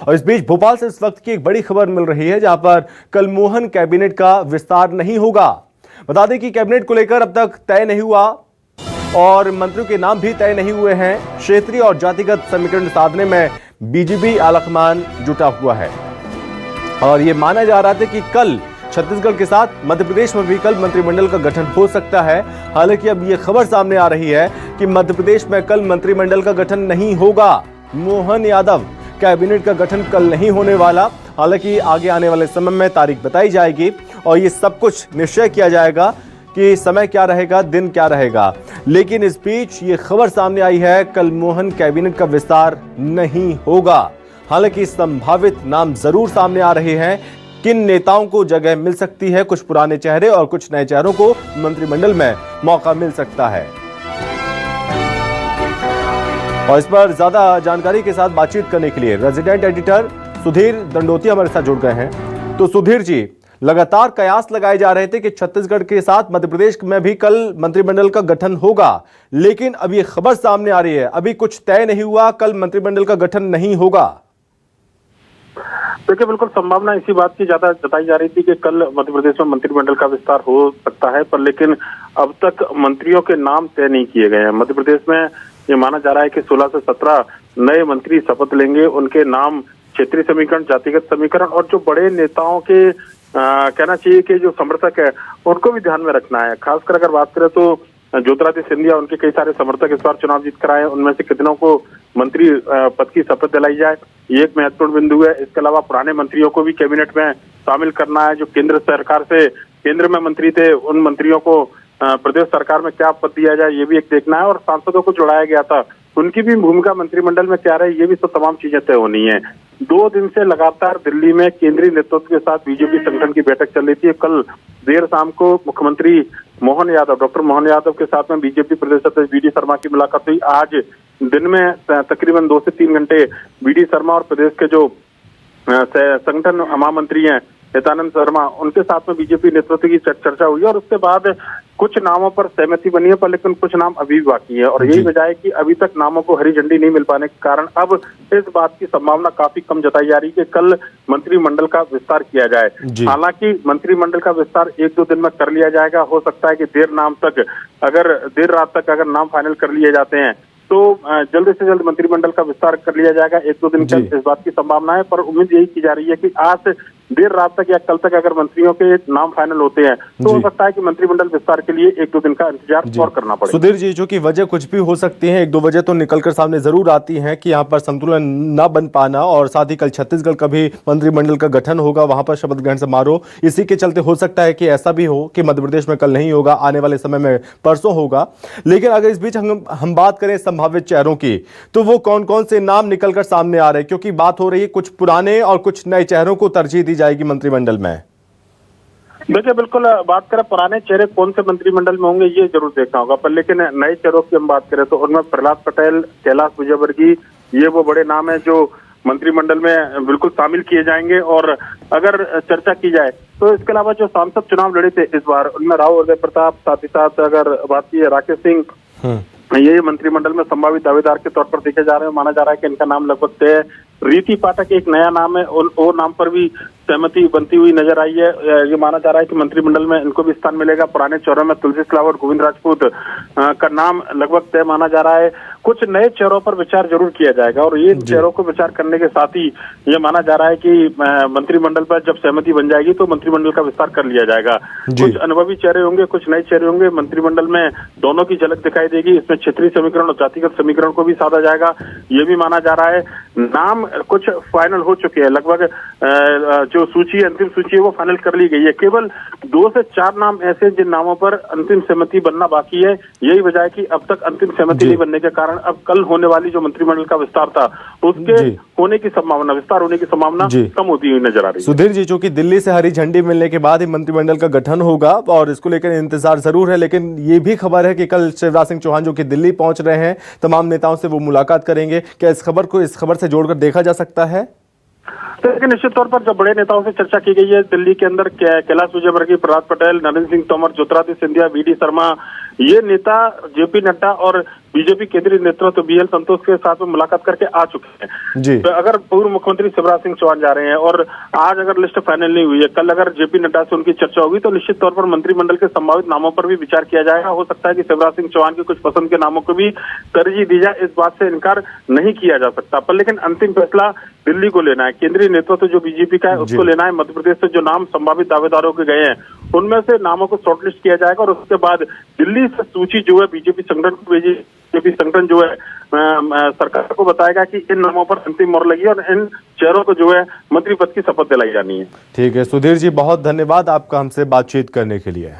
और इस बीच भोपाल से इस वक्त की एक बड़ी खबर मिल रही है, जहां पर कलमोहन कैबिनेट का विस्तार नहीं होगा। बता दें कि कैबिनेट को लेकर अब तक तय नहीं हुआ और मंत्रियों के नाम भी तय नहीं हुए हैं। क्षेत्रीय और जातिगत समीकरण साधने में बीजेपी आलाकमान जुटा हुआ है और यह माना जा रहा था कि कल छत्तीसगढ़ के साथ मध्य प्रदेश में भी कल मंत्रिमंडल का गठन हो सकता है। हालांकि अब यह खबर सामने आ रही है कि मध्य प्रदेश में कल मंत्रिमंडल का गठन नहीं होगा। मोहन यादव कैबिनेट का गठन कल नहीं होने वाला। हालांकि आगे आने वाले समय में तारीख बताई जाएगी और ये सब कुछ निश्चय किया जाएगा कि समय क्या रहेगा, दिन क्या रहेगा। लेकिन इस बीच ये खबर सामने आई है, कलमोहन कैबिनेट का विस्तार नहीं होगा। हालांकि संभावित नाम जरूर सामने आ रहे हैं। किन नेताओं को जगह मिल सकती है, कुछ पुराने चेहरे और कुछ नए चेहरों को मंत्रिमंडल में मौका मिल सकता है। और इस पर ज्यादा जानकारी के साथ बातचीत करने के लिए रेजिडेंट एडिटर सुधीर दंडोतिया हमारे साथ जुड़ गए हैं। तो सुधीर जी, लगातार कयास लगाए जा रहे थे कि छत्तीसगढ़ के साथ मध्य प्रदेश में भी कल मंत्रिमंडल का गठन होगा, लेकिन अब ये खबर सामने आ रही है, अभी कुछ तय नहीं हुआ, कल मंत्रिमंडल का गठन नहीं होगा। देखिए, बिल्कुल संभावना इसी बात की ज्यादा जताई जा रही थी कि कल मध्य प्रदेश में मंत्रिमंडल का विस्तार हो सकता है, पर लेकिन अब तक मंत्रियों के नाम तय नहीं किए गए हैं। मध्य प्रदेश में ये माना जा रहा है कि 16 से 17 नए मंत्री शपथ लेंगे। उनके नाम क्षेत्रीय समीकरण, जातिगत समीकरण और जो बड़े नेताओं के कहना चाहिए कि जो समर्थक है उनको भी ध्यान में रखना है। खासकर अगर बात करें तो ज्योतिरादित्य सिंधिया, उनके कई सारे समर्थक इस बार चुनाव जीत कर आए हैं, उनमें से कितनों को मंत्री पद की शपथ दिलाई जाए, ये एक महत्वपूर्ण बिंदु है। इसके अलावा पुराने मंत्रियों को भी कैबिनेट में शामिल करना है। जो केंद्र सरकार से केंद्र में मंत्री थे, उन मंत्रियों को प्रदेश सरकार में क्या पद दिया जाए, ये भी एक देखना है। और सांसदों को जुड़ाया गया था, उनकी भी भूमिका मंत्रिमंडल में क्या रहे, ये भी सब तमाम चीजें तय होनी है। 2 दिन से लगातार दिल्ली में केंद्रीय नेतृत्व के साथ बीजेपी संगठन की बैठक चल रही थी। कल देर शाम को मुख्यमंत्री मोहन यादव, डॉक्टर मोहन यादव के साथ में बीजेपी प्रदेश अध्यक्ष वी डी शर्मा की मुलाकात हुई। आज दिन में तकरीबन 2 से 3 घंटे वी डी शर्मा और प्रदेश के जो संगठन महामंत्री हैं हितानंद शर्मा, उनके साथ में बीजेपी नेतृत्व की चर्चा हुई और उसके बाद कुछ नामों पर सहमति बनी है, पर लेकिन कुछ नाम अभी भी बाकी है। और यही वजह है कि अभी तक नामों को हरी झंडी नहीं मिल पाने के कारण अब इस बात की संभावना काफी कम जताई जा रही है कि कल मंत्रिमंडल का विस्तार किया जाए। हालांकि मंत्रिमंडल का विस्तार 1-2 दिन में कर लिया जाएगा। हो सकता है कि देर रात तक अगर नाम फाइनल कर लिए जाते हैं तो जल्द से जल्द मंत्रिमंडल का विस्तार कर लिया जाएगा। 1-2 दिन का इस बात की संभावना है, पर उम्मीद यही की जा रही है कि आज देर रात तक या कल तक अगर मंत्रियों के नाम फाइनल होते हैं तो हो सकता है कि मंत्रिमंडल विस्तार के लिए 1-2 दिन का इंतजार और करना पड़े। सुधीर जी, जो कि वजह कुछ भी हो सकती है, 1-2 वजह तो निकलकर सामने जरूर आती है कि यहाँ पर संतुलन न बन पाना और साथ ही कल छत्तीसगढ़ का भी मंत्रिमंडल का गठन होगा, वहां पर शपथ ग्रहण समारोह, इसी के चलते हो सकता है कि ऐसा भी हो कि मध्य प्रदेश में कल नहीं होगा, आने वाले समय में परसों होगा। लेकिन अगर इस बीच हम बात करें संभावित चेहरों की, तो वो कौन कौन से नाम निकलकर सामने आ रहे हैं? क्योंकि बात हो रही है कुछ पुराने और कुछ नए चेहरों को तरजीह दी जाएगी मंत्रिमंडल में। देखिए, बिल्कुल बात करें पुराने चेहरे कौन से मंत्रिमंडल में होंगे ये जरूर देखना होगा, पर लेकिन नए चेहरों की हम बात करें तो उनमें प्रहलाद पटेल, कैलाश विजयवर्गीय, ये वो बड़े नाम है जो मंत्रिमंडल में बिल्कुल शामिल किए जाएंगे। और अगर चर्चा की जाए तो इसके अलावा जो सांसद चुनाव लड़े थे इस बार, उनमें राव उदय प्रताप, साथ ही साथ अगर बात की है राकेश सिंह, ये मंत्रिमंडल में संभावित दावेदार के तौर पर देखे जा रहे हैं। माना जा रहा है कि इनका नाम लगभग तय है। रीति पाठक एक नया नाम है, वो नाम पर भी सहमति बनती हुई नजर आई है। ये माना जा रहा है कि मंत्रिमंडल में इनको भी स्थान मिलेगा। पुराने चेहरों में तुलसी सिलावट, गोविंद राजपूत का नाम लगभग तय माना जा रहा है। कुछ नए चेहरों पर विचार जरूर किया जाएगा और ये चेहरों को विचार करने के साथ ही ये माना जा रहा है कि मंत्रिमंडल पर जब सहमति बन जाएगी तो मंत्रिमंडल का विस्तार कर लिया जाएगा। कुछ अनुभवी चेहरे होंगे, कुछ नए चेहरे होंगे। मंत्रिमंडल में दोनों की झलक दिखाई देगी। इसमें क्षेत्रीय समीकरण और जातिगत समीकरण को भी साधा जाएगा, ये भी माना जा रहा है। नाम कुछ फाइनल हो चुके हैं, लगभग जो सूची, अंतिम सूची है वो फाइनल कर ली गई है। केवल 2 से 4 नाम ऐसे जिन नामों पर अंतिम सहमति बनना बाकी है। यही वजह है कि अब तक अंतिम सहमति नहीं बनने के कारण अब कल होने वाली जो मंत्रिमंडल का विस्तार था उसके होने की संभावना, विस्तार होने की संभावना कम होती हुई नजर आ रही है। सुधीर जी, चूंकि दिल्ली से हरी झंडी मिलने के बाद ही मंत्रिमंडल का गठन होगा और इसको लेकर इंतजार जरूर है, लेकिन ये भी खबर है कि कल शिवराज सिंह चौहान जो कि दिल्ली पहुंच रहे हैं, तमाम नेताओं से वो मुलाकात करेंगे। क्या इस खबर को इस खबर से जोड़कर देखा जा सकता है? तो लेकिन निश्चित तौर पर जब बड़े नेताओं से चर्चा की गई है दिल्ली के अंदर, कैलाश विजयवर्गीय, प्रहलाद पटेल, नरेंद्र सिंह तोमर, ज्योतिरादित्य सिंधिया, वी डी शर्मा, ये नेता जेपी नड्डा और बीजेपी केंद्रीय नेतृत्व BL संतोष के साथ में मुलाकात करके आ चुके हैं। जी। तो अगर पूर्व मुख्यमंत्री शिवराज सिंह चौहान जा रहे हैं और आज अगर लिस्ट फाइनल नहीं हुई है, कल अगर JP नड्डा से उनकी चर्चा होगी तो निश्चित तौर पर मंत्रिमंडल के संभावित नामों पर भी विचार किया जाएगा। हो सकता है कि शिवराज सिंह चौहान के कुछ पसंद के नामों को भी तरजीह दी जाए, इस बात से इनकार नहीं किया जा सकता। पर लेकिन अंतिम फैसला दिल्ली को लेना है, केंद्रीय नेतृत्व जो बीजेपी का है उसको लेना है। मध्य प्रदेश से जो नाम संभावित दावेदारों के गए हैं उनमें से नामों को शॉर्टलिस्ट किया जाएगा और उसके बाद दिल्ली से सूची जो है बीजेपी संगठन को भेजी। बीजेपी संगठन जो है सरकार को बताएगा कि इन नामों पर अंतिम मोहर लगी और इन चेहरों को जो है मंत्री पद की शपथ दिलाई जानी है। ठीक है सुधीर जी, बहुत धन्यवाद आपका हमसे बातचीत करने के लिए।